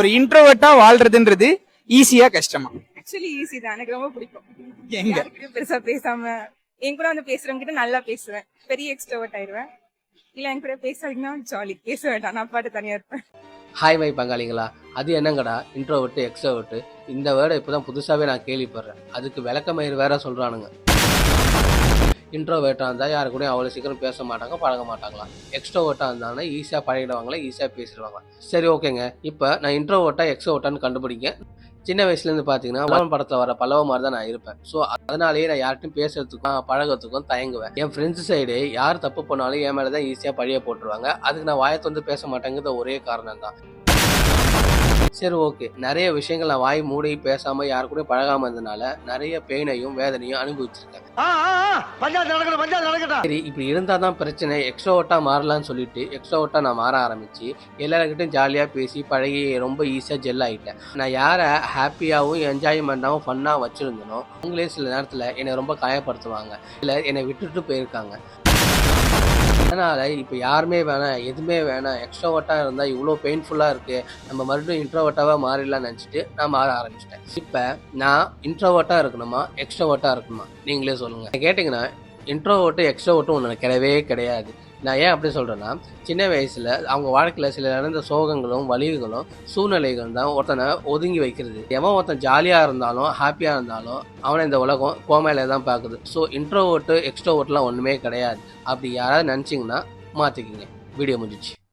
ஒரு இன்ட்ரோவர்ட்டா வாழ்றதுன்றது ஈஸியா கஷ்டமா? ஆக்சுவலி ஈஸி தான். எனக்கு ரொம்ப பிடிக்கும். எங்க? யாருக்கிட்டயும் பெருசா பேசாம என் கூட வந்து பேசுறவங்க கிட்ட நல்லா பேசுவேன். பெரிய எக்ஸ்ட்ரோவர்ட் ஆயிடுவேன். இல்ல என் கூட பேசாதீங்கன்னா ஜாலி. பேச வேண்டாம். நான் பாட்டு தனியா இருப்பேன். ஹாய் மை பங்காளிங்களா, அது என்னங்கடா இன்ட்ரோவர்ட்டு எக்ஸ்ட்ரோவர்ட்டு? இந்த வேர்டை இப்போ தான் புதுசாகவே நான் கேள்விப்படுறேன். அதுக்கு விளக்கமயிர் வேற சொல்கிறானுங்க. இன்ட்ரோவேர்ட்டாக இருந்தால் யாரு கூடயும் அவ்வளோ சீக்கிரம் பேச மாட்டாங்க, பழக மாட்டாங்களாம். எக்ஸ்ட்ரோவேர்ட்டாக இருந்தாங்கன்னா ஈஸியாக பழகிடுவாங்களா, ஈஸியாக பேசிடுவாங்க. சரி ஓகேங்க, இப்போ நான் இன்ட்ரோவேர்ட்டா எக்ஸ்ட்ரோவேர்ட்டான்னு கண்டுபிடிங்க. சின்ன வயசுலேருந்து பார்த்தீங்கன்னா பலவன் படத்தில் வர பல்லவ மாதிரி தான் நான் இருப்பேன். ஸோ அதனாலேயே நான் யார்ட்டும் பேசுறதுக்கும் பழகிறதுக்கும் தயங்குவேன். என் ஃப்ரெண்ட்ஸ் சைடு யார் தப்பு பண்ணாலும் என் மேலே தான் ஈஸியாக பழிய போட்டுருவாங்க. அதுக்கு நான் வாயத்தை வந்து பேச மாட்டேங்கிறது ஒரே காரணம் தான். சரி ஓகே, நிறைய விஷயங்கள் நான் வாய் மூடி பேசாம யாரு கூட பழகாம இருந்ததுனால நிறைய பெயினையும் வேதனையும் அனுபவிச்சிருக்கேன். சரி, இப்படி இருந்தாதான் பிரச்சனை, எக்ஸ்ட்ரோவர்ட்டா மாறலாம்னு சொல்லிட்டு எக்ஸ்ட்ரோவர்ட்டா நான் மாற ஆரம்பிச்சு எல்லாருக்கிட்டையும் ஜாலியா பேசி பழகி ரொம்ப ஈஸியா ஜெல் ஆயிட்டேன். நான் யாரை ஹாப்பியாவும் என்ஜாய்மெண்டாவும் ஃபன்னா வச்சிருந்தனோ அவங்களே சில நேரத்துல என்னை ரொம்ப காயப்படுத்துவாங்க, இல்லை என்னை விட்டுட்டு போயிருக்காங்க. அதனால இப்போ யாருமே வேணாம், எதுவுமே வேணாம், எக்ஸ்ட்ரோவர்ட்டாக இருந்தால் இவ்வளோ பெயின்ஃபுல்லாக இருக்குது, நம்ம மறுபடியும் இன்ட்ரோவர்ட்டாவாக மாறிடலாம்னு நினச்சிட்டு நான் மாற ஆரம்பிச்சிட்டேன். இப்போ நான் இன்ட்ரோவர்ட்டாக இருக்கணுமா எக்ஸ்ட்ரோவர்ட்டாக இருக்கணுமா நீங்களே சொல்லுங்கள். கேட்டிங்கன்னா இன்ட்ரோவர்ட்டு எக்ஸ்ட்ரோவர்ட்டும் ஒன்று கிடையவே கிடையாது. நான் ஏன் அப்படி சொல்கிறேன்னா, சின்ன வயசில் அவங்க வாழ்க்கையில் சில நடந்த சோகங்களும் வலிகளும் சூழ்நிலைகள் தான் ஒருத்தனை ஒதுங்கி வைக்கிறது. எவன் ஒருத்தன் ஜாலியாக இருந்தாலும் ஹாப்பியாக இருந்தாலும் அவனை இந்த உலகம் கோமையில தான் பார்க்குது. ஸோ இன்ட்ரோவர்ட்டு எக்ஸ்ட்ரோவர்ட்லாம் ஒன்றுமே கிடையாது. அப்படி யாராவது நினச்சிங்கன்னா மாற்றிக்கிங்க. வீடியோ முடிஞ்சிச்சு.